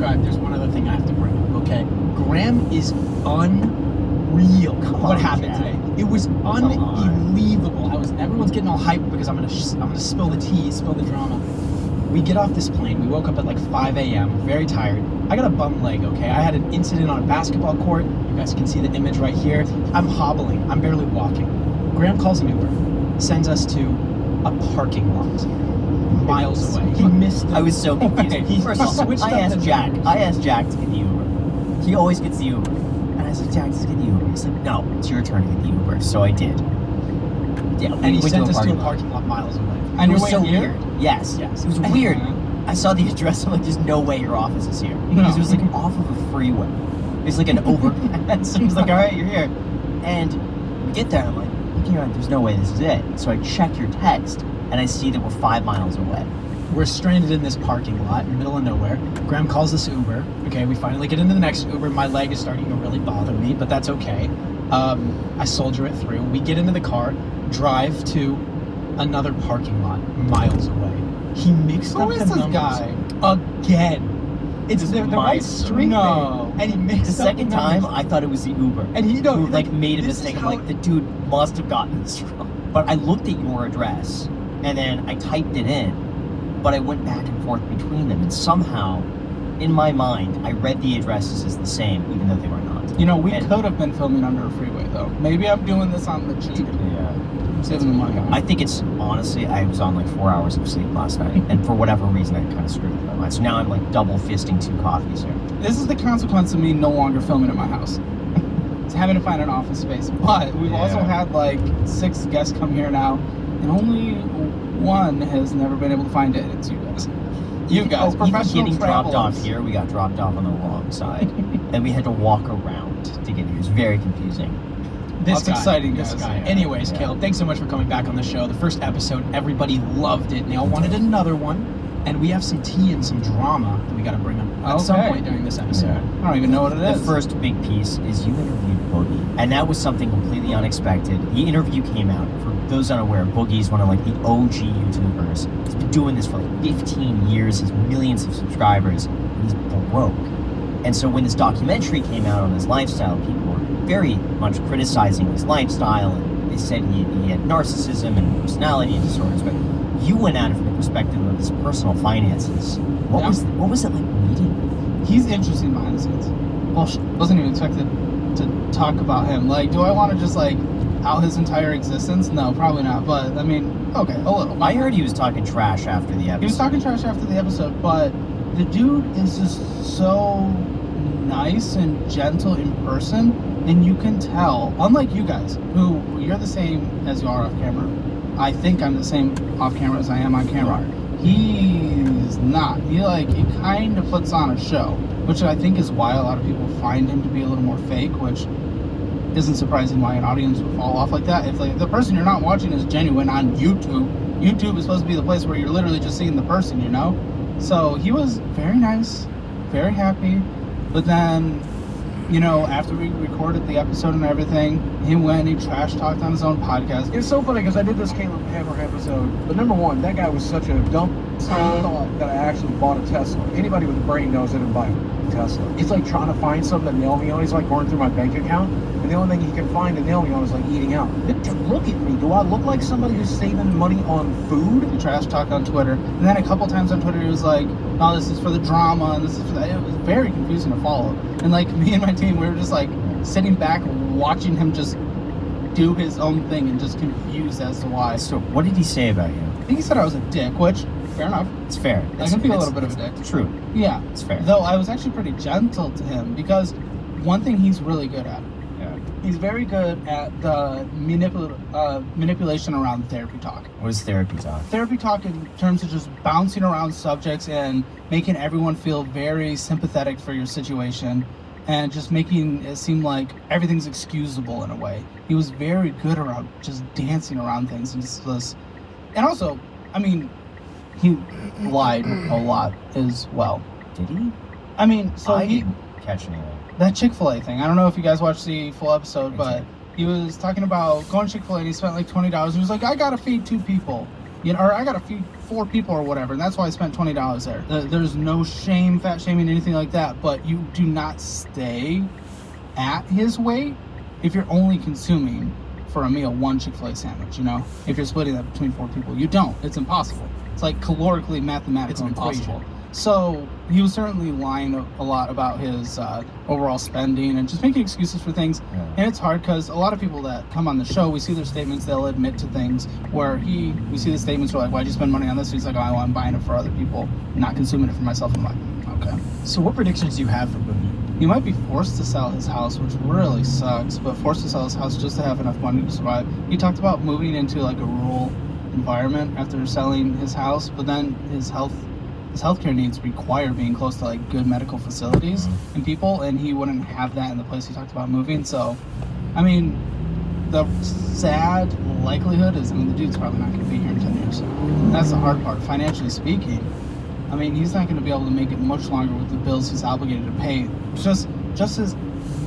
describe, there's one other thing I have to bring up, okay? Graham is unreal. What happened today? It was unbelievable. Everyone's getting all hyped because I'm gonna spill the tea, spill the drama. We get off this plane. We woke up at like 5 a.m. very tired. I got a bum leg, okay? I had an incident on a basketball court. You guys can see the image right here. I'm hobbling. I'm barely walking. Graham calls an Uber, sends us to a parking lot miles away. He missed I was so confused. First of all, I asked Jack to get the Uber. He always gets the Uber. And I said, Jack, just get the Uber. He's like, no, it's your turn to get the Uber. So I did. Yeah, and he sent us to a parking lot miles away. And it was so weird. Yes. It was weird. I saw the address. I'm like, there's no way your office is here. Because it was like off of a freeway. It's like an overpass. He was like, all right, you're here. And we get there. I'm like, looking around, there's no way this is it. So I check your text, and I see that we're 5 miles away. We're stranded in this parking lot in the middle of nowhere. Graham calls this Uber. Okay, we finally get into the next Uber. My leg is starting to really bother me, but that's okay. I soldier it through. We get into the car, drive to another parking lot miles away. He mixed up the numbers guy again. It's the right street thing. And he mixed the second time I thought it was the Uber. And he made a mistake. I'm like, the dude must have gotten this wrong. But I looked at your address and then I typed it in, but I went back and forth between them, and somehow in my mind I read the addresses as the same even though they were not. We could have been filming under a freeway though. Maybe I'm doing this on the cheap. Yeah. Saving the money. I think it's, honestly, I was on like 4 hours of sleep last night, and for whatever reason, that kind of screwed with my mind. So now I'm like double fisting 2 coffees here. This is the consequence of me no longer filming at my house. It's having to find an office space. But we've also had like 6 guests come here now, and only one has never been able to find it. It's you guys. You guys, professional getting travelers. Dropped off here, we got dropped off on the wrong side, and we had to walk around to get here. It was very confusing. This exciting, this guys. guy. Yeah. Anyways, Caleb, thanks so much for coming back on the show. The first episode, everybody loved it, and they all wanted another one. And we have some tea and some drama that we got to bring up at some point during this episode. Yeah. I don't even know what it is. The first big piece is you interviewed Boogie, and that was something completely unexpected. The interview came out. For those unaware, Boogie is one of like the OG YouTubers. He's been doing this for like 15 years. He has millions of subscribers, and he's broke. And so when this documentary came out on his lifestyle, people were very much criticizing his lifestyle, and they said he had narcissism and personality disorders, but you went at it from the perspective of his personal finances. What was it like meeting him? He's interesting behind the scenes. Well, wasn't even expected to talk about him. Like, do I want to just like out his entire existence? No, probably not. But I mean, okay, a little. I heard he was talking trash after the episode. He was talking trash after the episode, but the dude is just so nice and gentle in person, and you can tell, unlike you guys, who you're the same as you are off camera. I think I'm the same off camera as I am on camera. He's not. He kind of puts on a show, which I think is why a lot of people find him to be a little more fake, which isn't surprising why an audience would fall off like that. If the person you're not watching is genuine on YouTube is supposed to be the place where you're literally just seeing the person, So he was very nice, very happy. But then, after we recorded the episode and everything, he went and he trash talked on his own podcast. It's so funny because I did this Caleb Hammer episode, but number one, that guy was such a dumb thought that I actually bought a Tesla. Anybody with a brain knows I didn't buy a Tesla. It's like trying to find something to nail me on. He's like going through my bank account, and the only thing he can find to nail me on is like eating out. Look at me. Do I look like somebody who's saving money on food? He trash talked on Twitter, and then a couple times on Twitter he was like, "No, this is for the drama, and this is for that." It was very confusing to follow. And like me and my team, we were just like sitting back watching him just do his own thing and just confused as to why. So what did he say about you? I think he said I was a dick, which, fair enough. It's fair. I can be a little bit of a dick. True. Yeah. It's fair. Though I was actually pretty gentle to him, because one thing he's really good at. Yeah. He's very good at the manipulation around therapy talk. What is therapy talk? Therapy talk in terms of just bouncing around subjects and making everyone feel very sympathetic for your situation, and just making it seem like everything's excusable in a way. He was very good around just dancing around things, and also, I mean, he lied a lot as well. Did he? I mean, so I didn't catch anything. That Chick-fil-A thing. I don't know if you guys watched the full episode, but he was talking about going to Chick-fil-A and he spent like $20. He was like, I gotta feed 2 people. or I got 4 people or whatever, and that's why I spent $20 there. There's no shame, fat shaming, anything like that, but you do not stay at his weight if you're only consuming for a meal 1 Chick-fil-A sandwich, if you're splitting that between 4 people. You don't. It's impossible. It's like calorically mathematical It's equation. impossible. So he was certainly lying a lot about his overall spending and just making excuses for things. Yeah. And it's hard because a lot of people that come on the show, we see their statements, they'll admit to things where we see the statements where like, why'd you spend money on this? He's like, oh, I'm buying it for other people, not consuming it for myself. I'm like, okay. So what predictions do you have for Boogie? He might be forced to sell his house, which really sucks, but forced to sell his house just to have enough money to survive. He talked about moving into like a rural environment after selling his house, but then his healthcare needs require being close to like good medical facilities and people, and he wouldn't have that in the place he talked about moving. So, I mean, the sad likelihood is, the dude's probably not going to be here in 10 years. That's the hard part, financially speaking. He's not going to be able to make it much longer with the bills he's obligated to pay. Just his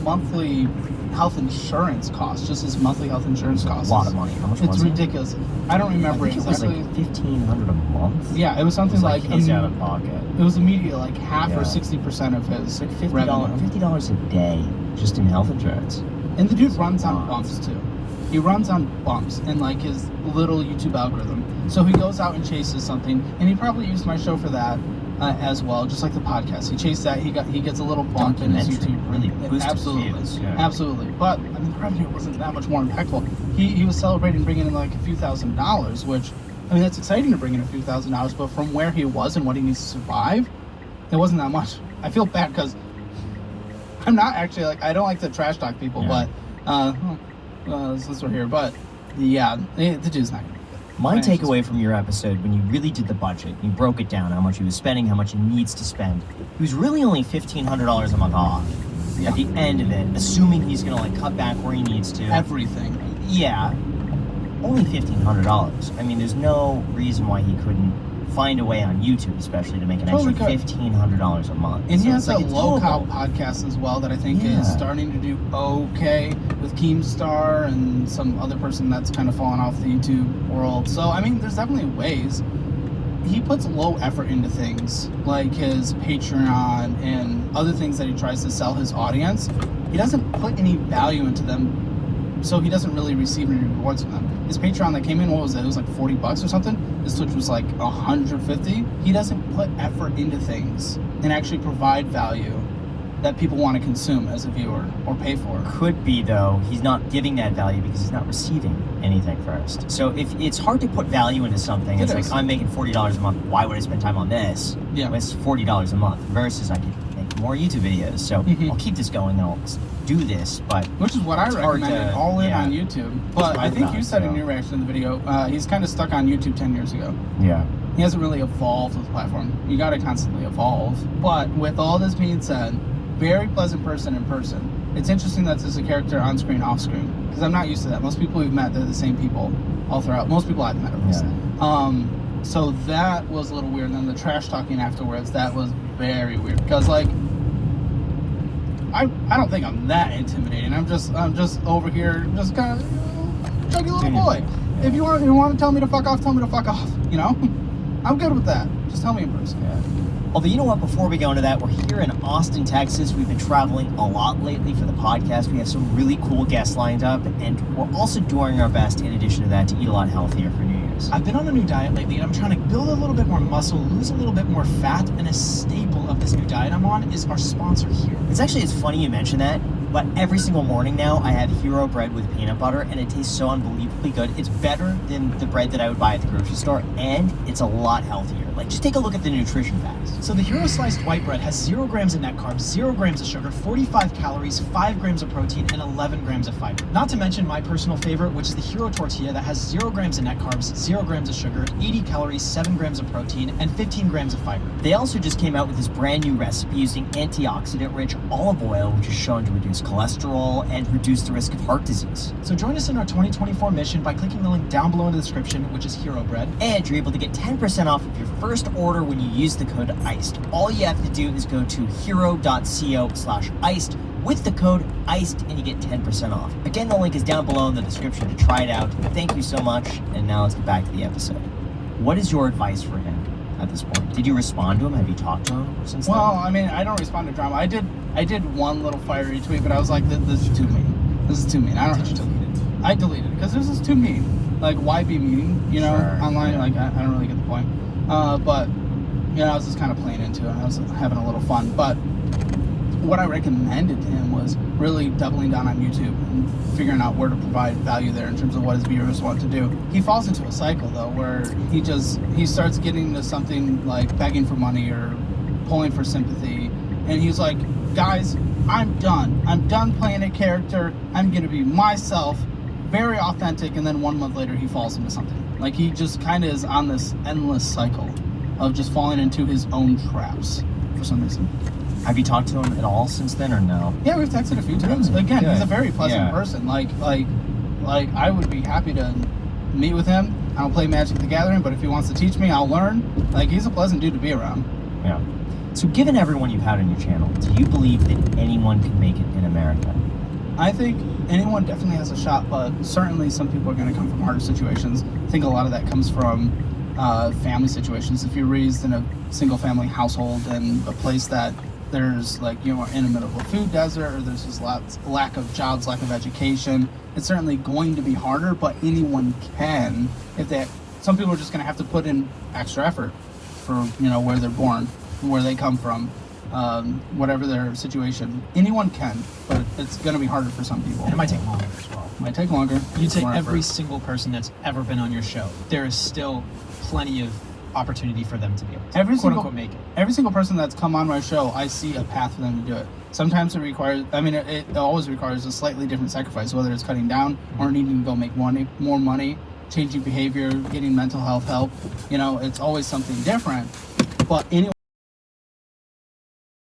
monthly health insurance costs. Just his monthly health insurance costs. A lot of money. How much was It's it? ridiculous. I don't remember I think it was exactly. like $1,500 a month. Yeah, it was something like his out of pocket. it was immediate, like half Yeah. or 60% of his It's like $50, revenue. $50 a day just in health insurance. And the dude runs on Nuts. bumps too. He runs on bumps in like his little YouTube algorithm. So he goes out and chases something, and he probably used my show for that as well, just like the podcast. He chased that. He gets a little bump in his Documentary YouTube. really boosted Absolutely, views, yeah. absolutely. But the revenue wasn't that much more impactful. He was celebrating bringing in like a few $1,000s, which that's exciting to bring in a few $1,000s. But from where he was and what he needs to survive, it wasn't that much. I feel bad because I'm not actually I don't like to trash talk people, Yeah. but since we're here, but yeah, the dude's not gonna be good. My Financially takeaway from your episode, when you really did the budget, you broke it down, how much he was spending, how much he needs to spend, he was really only $1,500 a month off Yeah. at the end of it, assuming he's going to cut back where he needs to. Everything. Yeah, only $1,500. There's no reason why he couldn't find a way on YouTube, especially, to make an Totally extra could. $1,500 a month. And he So has it's a it's low cow doable. podcast as well that I think Yeah. is starting to do okay with Keemstar and some other person that's kind of fallen off the YouTube world. So, there's definitely ways. He puts low effort into things like his Patreon and other things that he tries to sell his audience. He doesn't put any value into them, so he doesn't really receive any rewards from them. His Patreon that came in, what was it? It was like $40 or something. His Twitch was like $150. He doesn't put effort into things and actually provide value that people want to consume as a viewer or pay for. Could be, though, he's not giving that value because he's not receiving anything first. So if it's hard to put value into something, it's It like, is. I'm making $40 a month, why would I spend time on this? Yeah. It's $40 a month versus I could make more YouTube videos. So Mhm. I'll keep this going, I'll do this, but Which is what I It's hard recommended, to- all in yeah. on YouTube. But I right think about you it, said in so. your reaction to the video, he's kind of stuck on YouTube 10 years ago. yeah. He hasn't really evolved with the platform. You got to constantly evolve. But with all this being said, very pleasant person in person. It's interesting that there's a character on screen, off screen, because I'm not used to that. Most people we've met, they're the same people all throughout. Most people I've met, at least. So that was a little weird. And then the trash talking afterwards, that was very weird. Because I don't think I'm that intimidating. I'm just over here, just kind of chuggy little boy. If you want to tell me to fuck off, tell me to fuck off. I'm good with that. Just tell me in person. Yeah. Although, you know what, before we go into that, we're here in Austin, Texas. We've been traveling a lot lately for the podcast. We have some really cool guests lined up, and we're also doing our best, in addition to that, to eat a lot healthier for New Year's. I've been on a new diet lately, and I'm trying to build a little bit more muscle, lose a little bit more fat, and a staple of this new diet I'm on is our sponsor here. It's funny you mention that, but every single morning now, I have Hero bread with peanut butter, and it tastes so unbelievably good. It's better than the bread that I would buy at the grocery store, and it's a lot healthier. Just take a look at the nutrition facts. So the Hero sliced white bread has 0 grams of net carbs, 0 grams of sugar, 45 calories, 5 grams of protein, and 11 grams of fiber. Not to mention my personal favorite, which is the Hero tortilla that has 0 grams of net carbs, 0 grams of sugar, 80 calories, 7 grams of protein, and 15 grams of fiber. They also just came out with this brand new recipe using antioxidant-rich olive oil, which is shown to reduce cholesterol and reduce the risk of heart disease. So join us in our 2024 mission by clicking the link down below in the description, which is Hero Bread. And you're able to get 10% off of your first order when you use the code ICED. All you have to do is go to hero.co/iced with the code ICED and you get 10% off. Again, the link is down below in the description to try it out. Thank you so much, and now let's get back to the episode. What is your advice for him at this point? Did you respond to him? Have you talked to him since Well, then? I mean, I don't respond to drama. I did one little fiery tweet, but I was like, this is too mean. This is too mean. I deleted it because this is too mean. Like, why be mean? You know, Sure, online. yeah. Like, I don't really get the point. But you know, I was just kind of playing into it. I was having a little fun. But what I recommended to him was really doubling down on YouTube and figuring out where to provide value there in terms of what his viewers want to do. He falls into a cycle though, where he starts getting to something like begging for money or pulling for sympathy, and he's like, guys, I'm done. I'm done playing a character. I'm gonna be myself, very authentic, and then 1 month later he falls into something. Like, he just kind of is on this endless cycle of just falling into his own traps for some reason. Have you talked to him at all since then, or no? Yeah, we've texted a few times. Again, Good. he's a very pleasant Yeah. person. Like I would be happy to meet with him. I don't play Magic the Gathering, but if he wants to teach me, I'll learn. Like, he's a pleasant dude to be around. Yeah. So, given everyone you've had on your channel, do you believe that anyone can make it in America? I think anyone definitely has a shot, but certainly some people are going to come from harder situations. I think a lot of that comes from family situations. If you're raised in a single family household and a place that there's, like, you know, in the middle of a food desert, or there's just lack of jobs, lack of education, it's certainly going to be harder, but anyone can. Some people are just going to have to put in extra effort for, you know, where they're born, where they come from, whatever their situation. Anyone can, but it's going to be harder for some people. And it might take longer as well. Might take longer. You take More every effort. single person that's ever been on your show. There is still plenty of opportunity for them to be able to Every quote single- unquote make it. Every single person that's come on my show, I see a path for them to do it. Sometimes it requires, it always requires a slightly different sacrifice, whether it's cutting down or needing to go make more money, changing behavior, getting mental health help. You know, it's always something different. But anyone